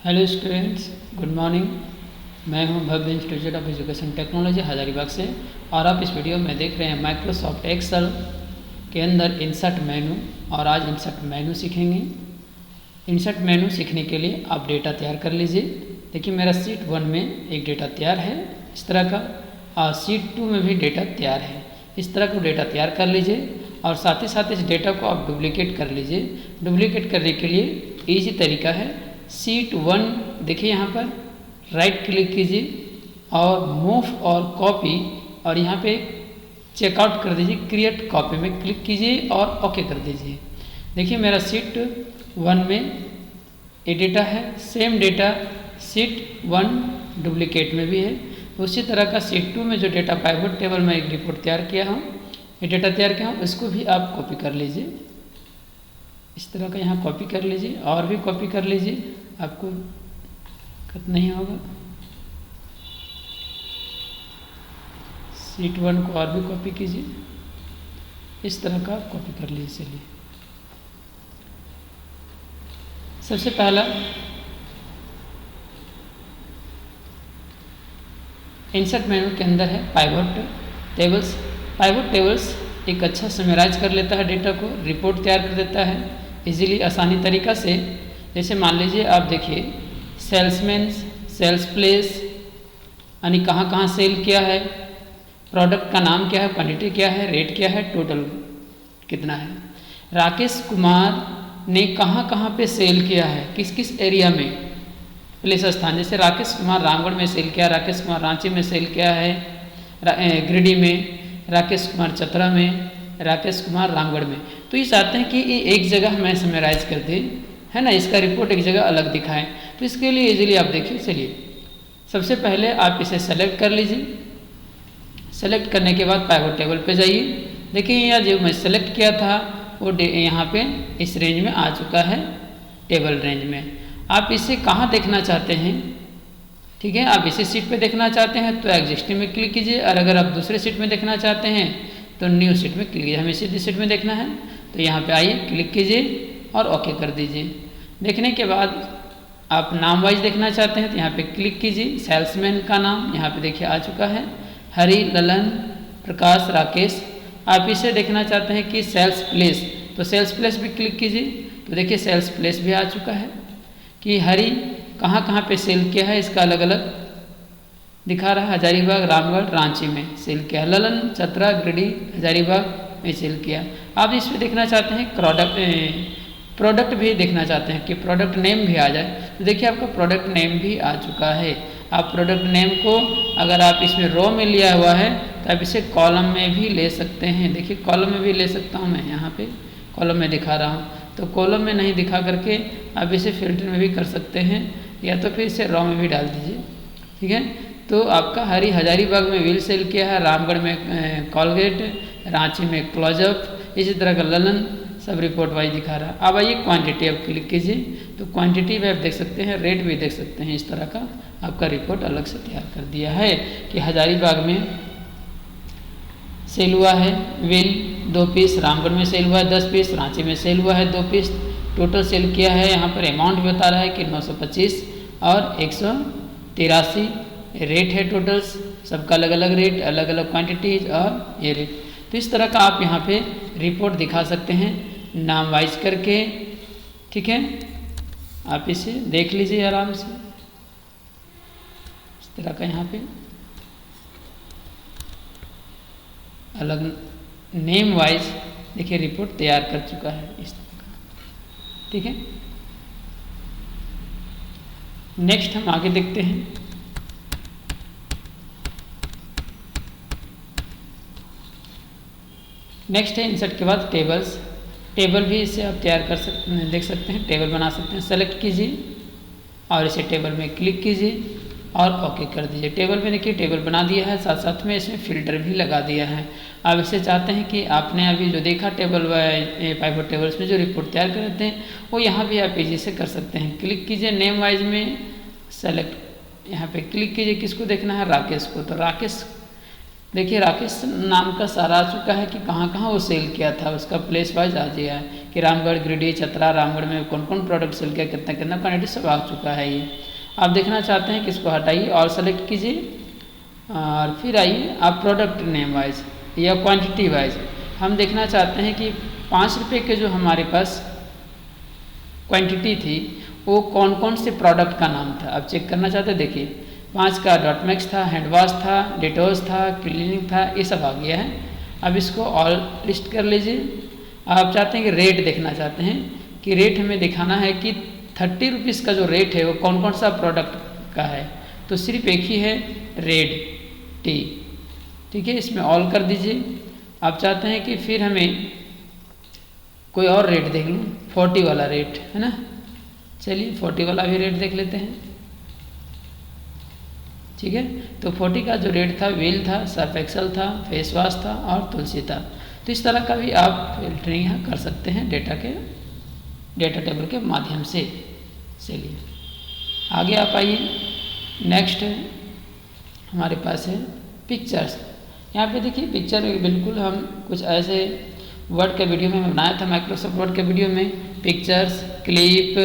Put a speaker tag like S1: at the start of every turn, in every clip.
S1: Hello students, good morning. मैं हूं Bhavya Institute of Education Technology Hazaribagh से और आप इस वीडियो में देख रहे हैं माइक्रोसॉफ्ट एक्सेल के अंदर इंसर्ट मेनू। और आज इंसर्ट मेनू सीखेंगे। इंसर्ट मेनू सीखने के लिए आप डेटा तैयार कर लीजिए। देखिए मेरा शीट 1 में एक डेटा तैयार है इस तरह का, और शीट 2 में भी डेटा तैयार है। इस तरह का डेटा तैयार कर लीजिए और साथ ही साथ इस डेटा को आप डुप्लीकेट कर लीजिए। डुप्लीकेट करने के लिए ईजी तरीका है, शीट 1 देखिए यहाँ पर राइट क्लिक कीजिए और मूव और कॉपी, और यहाँ पे चेकआउट कर दीजिए, क्रिएट कॉपी में क्लिक कीजिए और ओके कर दीजिए। देखिए मेरा शीट 1 में ये डेटा है, सेम डेटा शीट 1 डुप्लीकेट में भी है। उसी तरह का शीट 2 में जो डेटा पाइवट टेबल में एक रिपोर्ट तैयार किया हूँ, ये डेटा तैयार किया हूँ, इसको भी आप कॉपी कर लीजिए। इस तरह का यहाँ कॉपी कर लीजिए और भी कॉपी कर लीजिए, आपको दिक्कत नहीं होगा। शीट 1 को और भी कॉपी कीजिए, इस तरह का कॉपी कर लीजिए। चलिए सबसे पहला इंसर्ट मेनू के अंदर है पाइवट टेबल्स। पाइवट टेबल्स एक अच्छा समराइज कर लेता है डेटा को, रिपोर्ट तैयार कर देता है इजीली आसानी तरीका से। जैसे मान लीजिए आप देखिए सेल्समैन, सेल्स प्लेस यानी कहाँ कहाँ सेल किया है, प्रोडक्ट का नाम क्या है, क्वांटिटी क्या है, रेट क्या है, टोटल कितना है। राकेश कुमार ने कहाँ कहाँ पे सेल किया है, किस किस एरिया में, प्लेस स्थान। जैसे राकेश कुमार रामगढ़ में सेल किया, राकेश कुमार रांची में सेल किया है, गिरिडीह में, राकेश कुमार चतरा में, राकेश कुमार रामगढ़ में। तो ये चाहते हैं कि ये एक जगह हमें समराइज कर दे, है ना, इसका रिपोर्ट एक जगह अलग दिखाएं। तो इसके लिए इजीली आप देखिए, चलिए सबसे पहले आप इसे सेलेक्ट कर लीजिए। सेलेक्ट करने के बाद पाइवट टेबल पे जाइए। देखिए यहाँ जो मैं सेलेक्ट किया था वो यहाँ पे इस रेंज में आ चुका है, टेबल रेंज में। आप इसे कहाँ देखना चाहते हैं, ठीक है, आप इसी सीट पे देखना चाहते हैं तो एग्जिस्टिंग में क्लिक कीजिए, और अगर आप दूसरे सीट में देखना चाहते हैं तो न्यू सीट में क्लिक कीजिए। हमें सीधी सीट में देखना है तो यहाँ पे आइए, क्लिक कीजिए और ओके कर दीजिए। देखने के बाद आप नाम वाइज देखना चाहते हैं तो यहाँ पे क्लिक कीजिए। सेल्समैन का नाम यहाँ पे देखिए आ चुका है, हरि, ललन, प्रकाश, राकेश। आप इसे देखना चाहते हैं कि सेल्स प्लेस, तो सेल्स प्लेस भी क्लिक कीजिए। तो देखिए सेल्स प्लेस भी आ चुका है कि हरि कहाँ कहाँ पे सेल किया है, इसका अलग अलग दिखा रहा है। हजारीबाग, रामगढ़, रांची में सेल किया, ललन, चतरा, गिरिडीह, हजारीबाग में सेल किया। आप इस पर देखना चाहते हैं प्रोडक्ट भी देखना चाहते हैं कि प्रोडक्ट नेम भी आ जाए, तो देखिए आपका प्रोडक्ट नेम भी आ चुका है। आप प्रोडक्ट नेम को अगर आप इसमें रो में लिया हुआ है तो आप इसे कॉलम में भी ले सकते हैं। देखिए कॉलम में भी ले सकता हूँ, मैं यहाँ पे कॉलम में दिखा रहा हूँ, तो कॉलम में नहीं दिखा करके आप इसे फिल्टर में भी कर सकते हैं, या तो फिर इसे रो में भी डाल दीजिए, ठीक है। तो आपका हरि हजारीबाग में व्हील सेल किया है, रामगढ़ में कॉलगेट, रांची में क्लोजअप, इसी तरह का ललन सब रिपोर्ट वाइज दिखा रहा है। अब आइए क्वांटिटी आप क्लिक कीजिए, तो क्वांटिटी में आप देख सकते हैं, रेट भी देख सकते हैं। इस तरह का आपका रिपोर्ट अलग से तैयार कर दिया है कि हजारीबाग में सेल हुआ है व्हील 2 पीस, रामगढ़ में सेल हुआ है 10 पीस, रांची में सेल हुआ है 2 पीस। टोटल सेल किया है, यहाँ पर अमाउंट भी बता रहा है कि 925 और 183 रेट है। टोटल्स सबका अलग अलग रेट, अलग अलग क्वांटिटीज और ये रेट। तो इस तरह का आप यहाँ पे रिपोर्ट दिखा सकते हैं नाम वाइज करके, ठीक है। आप इसे देख लीजिए आराम से, इस तरह का यहाँ पे अलग नेम वाइज देखिए रिपोर्ट तैयार कर चुका है इस तरह का, ठीक है। नेक्स्ट हम आगे देखते हैं। नेक्स्ट है इंसर्ट के बाद टेबल्स। टेबल भी इसे आप तैयार कर सकते, देख सकते हैं, टेबल बना सकते हैं। सेलेक्ट कीजिए और इसे टेबल में क्लिक कीजिए और ओके कर दीजिए। टेबल में देखिए टेबल बना दिया है, साथ साथ में इसमें फिल्टर भी लगा दिया है। आप इसे चाहते हैं कि आपने अभी जो देखा टेबल पाइवट टेबल्स में जो रिपोर्ट तैयार करते हैं वो यहाँ भी आप इजी से कर सकते हैं। क्लिक कीजिए नेम वाइज में, सेलेक्ट यहाँ पे क्लिक कीजिए, किसको देखना है, राकेश को। तो राकेश देखिए राकेश नाम का सारा आ चुका है कि कहाँ कहाँ वो सेल किया था, उसका प्लेस वाइज आ गया है कि रामगढ़, गिरिडीह, चतरा, रामगढ़ में कौन कौन प्रोडक्ट सेल किया, कितना कितना क्वान्टिटी सब आ चुका है ये। आप देखना चाहते हैं कि इसको हटाइए और सेलेक्ट कीजिए और फिर आइए आप प्रोडक्ट नेम वाइज या क्वांटिटी वाइज हम देखना चाहते हैं कि 5 रुपये के जो हमारे पास क्वांटिटी थी वो कौन कौन से प्रोडक्ट का नाम था। अब चेक करना चाहते हैं, देखिए 5 का डॉटमैक्स था, हैंड वॉश था, डिटोज था, क्लीनिंग था, ये सब आ गया है। अब इसको ऑल लिस्ट कर लीजिए। आप चाहते हैं कि रेट देखना चाहते हैं कि रेट हमें दिखाना है कि 30 रुपीज़ का जो रेट है वो कौन कौन सा प्रोडक्ट का है, तो सिर्फ एक ही है, रेड टी। ठीक है, इसमें ऑल कर दीजिए। आप चाहते हैं कि फिर हमें कोई और रेट देख लूँ, 40 वाला रेट है ना, चलिए 40 वाला भी रेट देख लेते हैं। ठीक है, तो 40 का जो रेट था व्हील था, सर्फ एक्सेल था, फेस वॉश था और तुलसी था। तो इस तरह का भी आप फिल्टरिंग कर सकते हैं डेटा टेबल के माध्यम से। चलिए आगे आप आइए। नेक्स्ट हमारे पास है पिक्चर्स। यहाँ पे देखिए पिक्चर में बिल्कुल हम कुछ ऐसे वर्ड के वीडियो में बनाया था, माइक्रोसॉफ्ट वर्ड के वीडियो में पिक्चर्स, क्लिप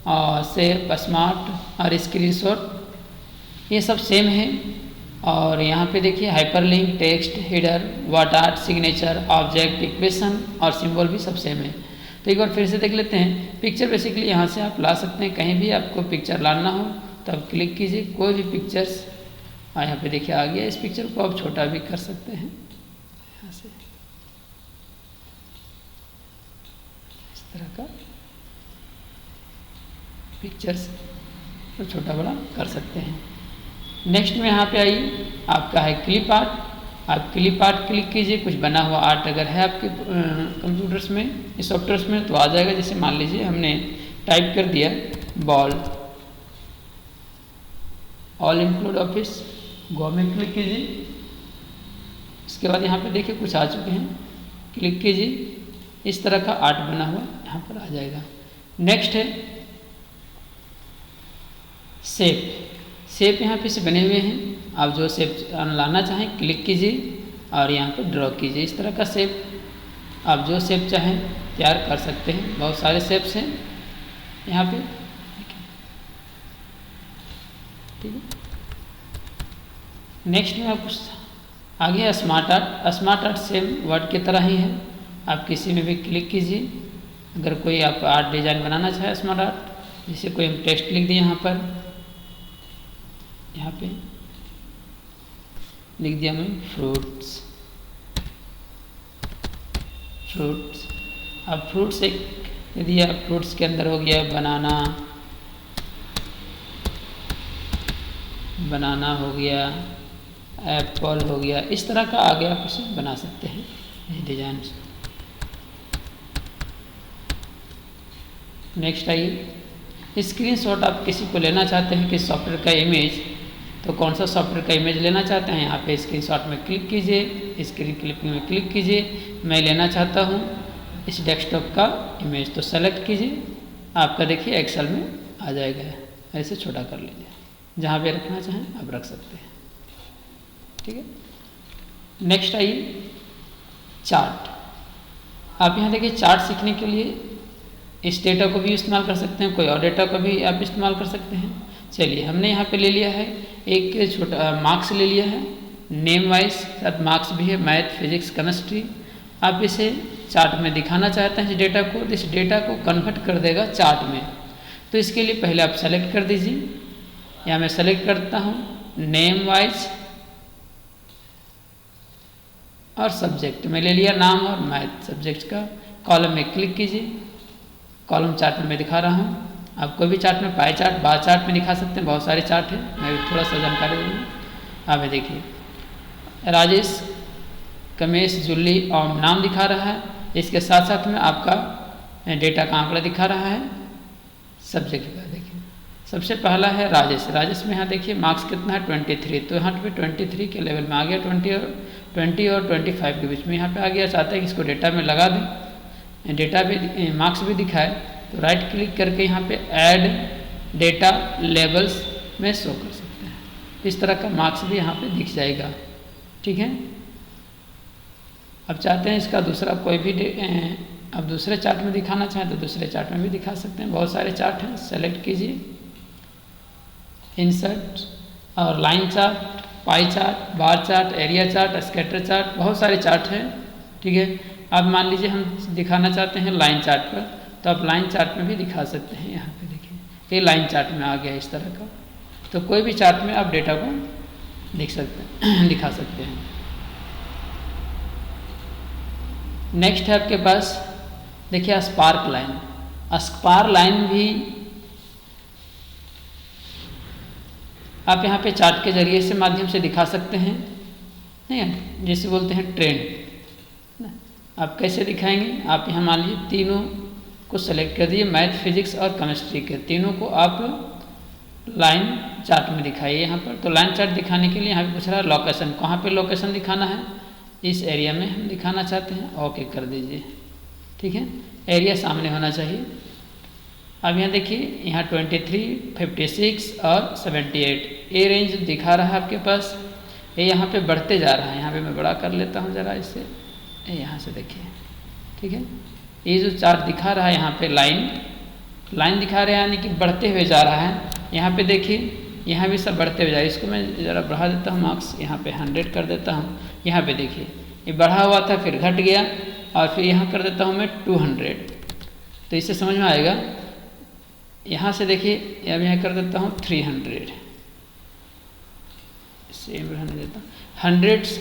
S1: और सेव, स्मार्ट और स्क्रीनशॉट ये सब सेम है। और यहाँ पे देखिए hyperlink, text, header, word art, signature, object, equation और सिंबल भी सब सेम है। तो एक बार फिर से देख लेते हैं। पिक्चर बेसिकली यहाँ से आप ला सकते हैं, कहीं भी आपको पिक्चर लाना हो तो आप क्लिक कीजिए, कोई भी पिक्चर्स यहाँ पे देखिए आ गया। इस पिक्चर को आप छोटा भी कर सकते हैं, यहाँ से इस तरह का पिक्चर्स तो छोटा बड़ा कर सकते हैं। नेक्स्ट में यहाँ पे आइए, आपका है क्लिप आर्ट। आप क्लिप आर्ट क्लिक कीजिए, कुछ बना हुआ आर्ट अगर है आपके कंप्यूटर्स में, इस सॉफ्टवेयर्स में तो आ जाएगा। जैसे मान लीजिए हमने टाइप कर दिया बॉल, ऑल इंक्लूड ऑफिस, गो में क्लिक कीजिए। इसके बाद यहाँ पे देखिए कुछ आ चुके हैं, क्लिक कीजिए, इस तरह का आर्ट बना हुआ यहाँ पर आ जाएगा। नेक्स्ट है शेप। शेप यहाँ पे से बने हुए हैं, आप जो शेप लाना चाहें क्लिक कीजिए और यहाँ पर ड्रॉ कीजिए। इस तरह का शेप आप जो शेप चाहें तैयार कर सकते हैं। बहुत सारे शेप्स हैं यहाँ पे, ठीक है। नेक्स्ट में आप कुछ आगे है smart art. Smart art same word की तरह ही है, आप किसी में भी क्लिक कीजिए। अगर कोई आप आर्ट डिजाइन बनाना चाहे स्मार्ट आर्ट, जैसे कोई हम टेक्स्ट लिख दिए यहाँ पे लिख दिया मैं फ्रूट्स। अब फ्रूट्स एक दिया, फ्रूट्स के अंदर हो गया बनाना हो गया, एप्पल हो गया। इस तरह का आगे आप इसे बना सकते हैं ये डिजाइन। नेक्स्ट आइए स्क्रीनशॉट। आप किसी को लेना चाहते हैं कि सॉफ्टवेयर का इमेज, तो कौन सा सॉफ्टवेयर का इमेज लेना चाहते हैं, यहाँ पे स्क्रीनशॉट में क्लिक कीजिए, स्क्रीन क्लिपिंग में क्लिक कीजिए। मैं लेना चाहता हूँ इस डेस्कटॉप का इमेज, तो सेलेक्ट कीजिए, आपका देखिए एक्सेल में आ जाएगा। ऐसे छोटा कर लीजिए, जहाँ पे रखना चाहें आप रख सकते हैं, ठीक है। नेक्स्ट आइए चार्ट। आप यहाँ देखिए चार्ट सीखने के लिए इस डेटा को भी इस्तेमाल कर सकते हैं, कोई और डेटा को भी आप इस्तेमाल कर सकते हैं। चलिए हमने यहाँ पे ले लिया है एक छोटा मार्क्स ले लिया है, नेम वाइज, साथ मार्क्स भी है, मैथ, फिजिक्स, केमिस्ट्री। आप इसे चार्ट में दिखाना चाहते हैं इस डेटा को, तो इस डेटा को कन्वर्ट कर देगा चार्ट में। तो इसके लिए पहले आप सेलेक्ट कर दीजिए, यहाँ मैं सेलेक्ट करता हूँ नेम वाइज और सब्जेक्ट में ले लिया नाम और मैथ सब्जेक्ट का। कॉलम में क्लिक कीजिए, कॉलम चार्ट में मैं दिखा रहा हूँ। आप कोई भी चार्ट में पाई चार्ट, बार चार्ट में दिखा सकते हैं, बहुत सारे चार्ट हैं, मैं भी थोड़ा सा जानकारी दूँगा। आप देखिए राजेश, कमेश, जुल्ली और नाम दिखा रहा है, इसके साथ साथ में आपका डेटा का आंकड़ा दिखा रहा है सब्जेक्ट का। देखिए सबसे पहला है राजेश में यहाँ देखिए मार्क्स कितना है 23, तो यहाँ पे 23 के लेवल में आ गया, 20 और 25 के बीच में यहाँ पे आ गया। चाहते हैं कि इसको डेटा में लगा दें, डेटा भी मार्क्स भी दिखाए, तो राइट क्लिक करके यहाँ पे ऐड डेटा लेबल्स में शो कर सकते हैं। इस तरह का मार्क्स भी यहाँ पे दिख जाएगा, ठीक है। अब चाहते हैं इसका दूसरा कोई भी अब दूसरे चार्ट में दिखाना चाहें तो दूसरे चार्ट में भी दिखा सकते हैं, बहुत सारे चार्ट हैं। सेलेक्ट कीजिए, इंसर्ट और line chart, pie chart, bar chart, area chart, scatter chart, बहुत सारे चार्ट हैं। ठीक है, अब मान लीजिए हम दिखाना चाहते हैं लाइन चार्ट पर, तो आप लाइन चार्ट में भी दिखा सकते हैं। यहाँ पे देखिए ये लाइन चार्ट में आ गया इस तरह का, तो कोई भी चार्ट में आप डेटा को दिखा सकते हैं। नेक्स्ट है आपके पास देखिए स्पार्क लाइन। स्पार्क लाइन भी आप यहाँ पे चार्ट के जरिए से माध्यम से दिखा सकते हैं, नहीं जैसे बोलते हैं ट्रेंड। आप कैसे दिखाएंगे, आप यहाँ मान लीजिए तीनों को सेलेक्ट कर दिए, मैथ, फिजिक्स और केमिस्ट्री के तीनों को आप लाइन चार्ट में दिखाइए यहाँ पर। तो लाइन चार्ट दिखाने के लिए यहाँ पे पूछ रहा है लोकेशन, कहाँ पे लोकेशन दिखाना है, इस एरिया में हम दिखाना चाहते हैं, ओके कर दीजिए। ठीक है, एरिया सामने होना चाहिए। अब यहाँ देखिए यहाँ 23, 56 और 78 ये रेंज दिखा रहा है आपके पास। ये यहाँ पे बढ़ते जा रहा है, यहाँ पे मैं बड़ा कर लेता हूँ ज़रा इससे, यहाँ से देखिए। ठीक है, ये जो चार्ट दिखा रहा है यहाँ पे लाइन दिखा रहे हैं, यानी कि बढ़ते हुए जा रहा है। यहाँ पे देखिए यहाँ भी सब बढ़ते हुए जा रहा है। इसको मैं ज़रा बढ़ा देता हूँ, मार्क्स यहाँ पे 100 कर देता हूँ। यहाँ पे देखिए ये बढ़ा हुआ था, फिर घट गया, और फिर यहाँ कर देता हूँ मैं 200, तो इससे समझ में आएगा। यहाँ से देखिए अब यहाँ कर देता हूँ 300, सेम रहने देता हूँ 100,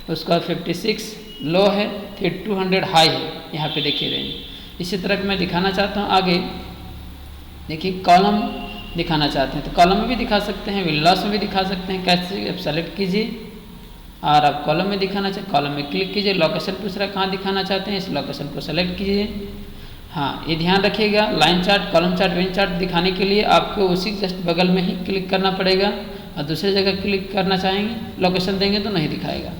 S1: उसका 56 लो है, फिर 200 हाई है। यहाँ पे देखिए रेंज। इसी तरह मैं दिखाना चाहता हूँ आगे, देखिए कॉलम दिखाना चाहते हैं तो कॉलम में भी दिखा सकते हैं, विल लॉस में भी दिखा सकते हैं। कैसे, आप सेलेक्ट कीजिए और आप कॉलम में दिखाना चाहते, कॉलम में क्लिक कीजिए। लोकेशन पूछ रहा है कहाँ दिखाना चाहते हैं, इस लोकेशन को सेलेक्ट कीजिए। हाँ, ये ध्यान रखिएगा, line chart, column chart, win chart दिखाने के लिए आपको उसी जस्ट बगल में ही क्लिक करना पड़ेगा, और दूसरी जगह क्लिक करना चाहेंगे लोकेशन देंगे तो नहीं दिखाएगा।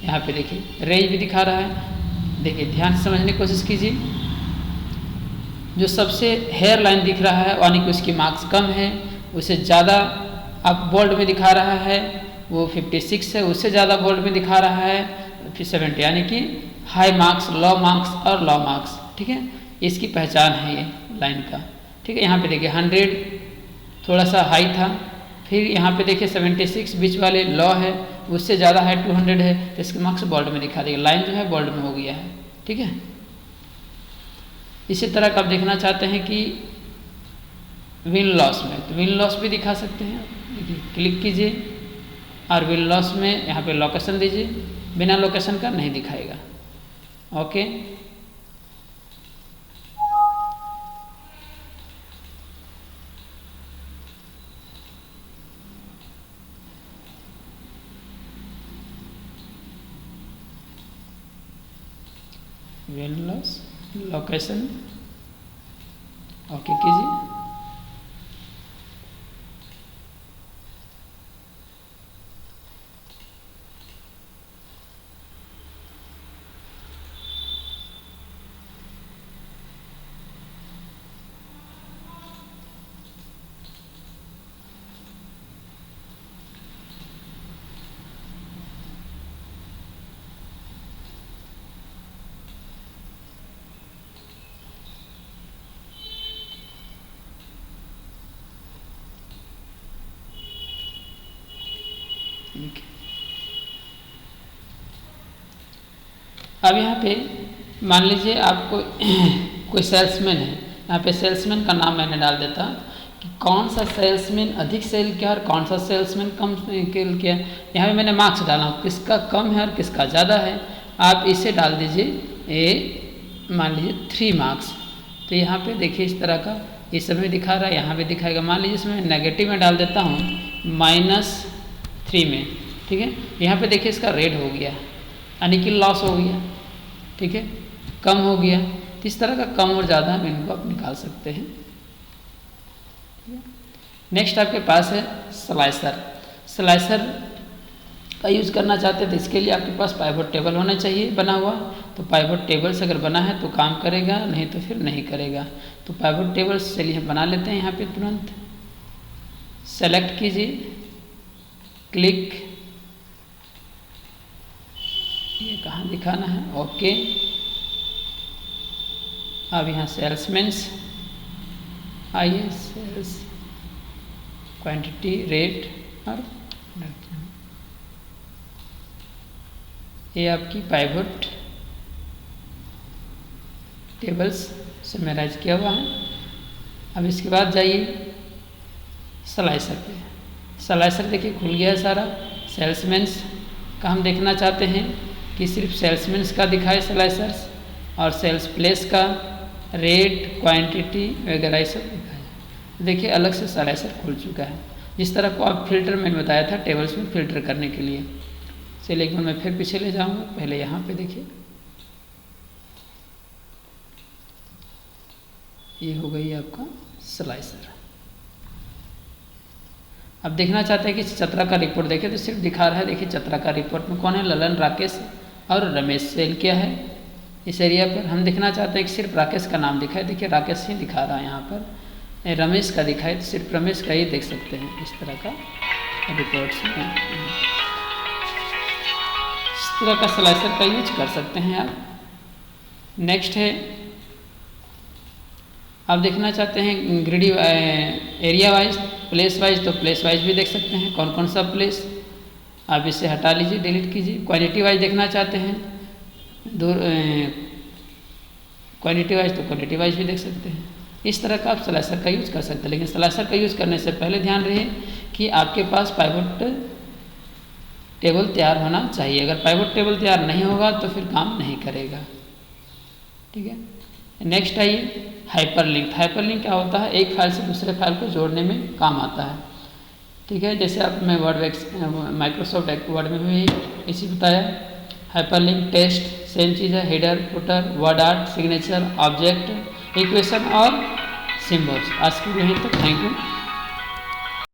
S1: यहाँ पे देखिए रेंज भी दिखा रहा है, देखिए ध्यान से समझने की कोशिश कीजिए। जो सबसे हेयर लाइन दिख रहा है यानी कि उसकी मार्क्स कम है, उसे ज़्यादा आप बोल्ड में दिखा रहा है, वो 56 है, उससे ज़्यादा बोल्ड में दिखा रहा है फिर 70, यानी कि हाई मार्क्स, लो मार्क्स और लो मार्क्स। ठीक है, इसकी पहचान है ये लाइन का। ठीक है, यहाँ पे देखिए 100 थोड़ा सा हाई था, फिर यहाँ पे देखिए 76 बीच वाले लो है, उससे ज़्यादा है 200 है, तो इसके मार्क्स बोल्ड में दिखा देगा, लाइन जो है बोल्ड में हो गया है। ठीक है, इसी तरह का आप देखना चाहते हैं कि विन लॉस में, तो विन लॉस भी दिखा सकते हैं। देखिए क्लिक कीजिए और विन लॉस में यहाँ पे लोकेशन दीजिए, बिना लोकेशन का नहीं दिखाएगा। Okay, win loss, location, okay कीजिए। अब यहाँ पे मान लीजिए आपको कोई सेल्समैन है, यहाँ पे सेल्समैन का नाम मैंने डाल देता कि कौन सा सेल्समैन अधिक सेल किया और कौन सा सेल्समैन कम सेल किया। यहाँ पे मैंने मार्क्स डाला हूँ, किसका कम है और किसका ज़्यादा है। आप इसे डाल दीजिए, ये मान लीजिए 3 मार्क्स, तो यहाँ पे देखिए इस तरह का ये सब में दिखा रहा है, यहाँ पे दिखाएगा। मान लीजिए इसमें नेगेटिव में डाल देता हूँ -3 में। ठीक है, यहाँ पे देखिए इसका रेड हो गया, यानी कि लॉस हो गया। ठीक है, कम हो गया। तो इस तरह का कम और ज़्यादा हम इनको आप निकाल सकते हैं। नेक्स्ट आपके पास है स्लाइसर। स्लाइसर का यूज़ करना चाहते हैं तो इसके लिए आपके पास पाइवट टेबल होना चाहिए बना हुआ। तो पाइवट टेबल से अगर बना है तो काम करेगा, नहीं तो फिर नहीं करेगा। तो पाइवट टेबल चलिए हम बना लेते हैं। यहाँ पे तुरंत सेलेक्ट कीजिए, क्लिक, ये कहाँ दिखाना है, ओके। अब यहाँ सेल्समैन्स आइए, सेल्स, क्वांटिटी, रेट और ये आपकी पाइवट टेबल्स समराइज किया हुआ है। अब इसके बाद जाइए स्लाइसर पे। स्लाइसर देखिए खुल गया है सारा। सेल्समैन्स का हम देखना चाहते हैं कि सिर्फ सेल्समैन्स का दिखाए स्लाइसर्स, और सेल्स प्लेस का, रेट, क्वांटिटी वगैरह ये सब दिखाए। देखिए अलग से स्लाइसर खुल चुका है, जिस तरह को आप फिल्टर मैंने बताया था टेबल्स में फिल्टर करने के लिए। चलिए एक बार मैं फिर पीछे ले जाऊंगा। पहले यहाँ पे देखिए, ये हो गई आपका स्लाइसर। अब देखना चाहते हैं कि चतरा का रिपोर्ट देखें तो सिर्फ दिखा रहा है। देखिए चतरा का रिपोर्ट में कौन है, ललन, राकेश और रमेश सेल किया है इस एरिया पर। हम देखना चाहते हैं कि सिर्फ राकेश का नाम दिखाए। देखिए राकेश ही दिखा रहा है यहाँ पर। रमेश का दिखाए तो सिर्फ रमेश का ही देख सकते हैं इस तरह का रिपोर्ट्स में। इस तरह का स्लाइसर का यूज कर सकते हैं आप। नेक्स्ट है, आप देखना चाहते हैं greedy area wise, place wise, तो प्लेस वाइज भी देख सकते हैं कौन कौन सा प्लेस। आप इसे हटा लीजिए, डिलीट कीजिए। क्वांटिटी वाइज देखना चाहते हैं दूर, क्वांटिटी वाइज तो क्वांटिटी वाइज भी देख सकते हैं। इस तरह का आप स्लाइसर का यूज़ कर सकते हैं। लेकिन स्लाइसर का यूज़ करने से पहले ध्यान रहे कि आपके पास पाइवट टेबल तैयार होना चाहिए। अगर पाइवट टेबल तैयार नहीं होगा तो फिर काम नहीं करेगा। ठीक है, नेक्स्ट आइए हाइपरलिंक। हाइपरलिंक क्या होता है, एक फाइल से दूसरे फाइल को जोड़ने में काम आता है। ठीक है, जैसे आप मैं माइक्रोसॉफ्ट वर्ड में भी इसी बताया। हाइपरलिंक टेस्ट सेम चीज़ है, header, footer, word art, signature, object, equation और सिंबल्स। आज की यहीं तक, थैंक यू।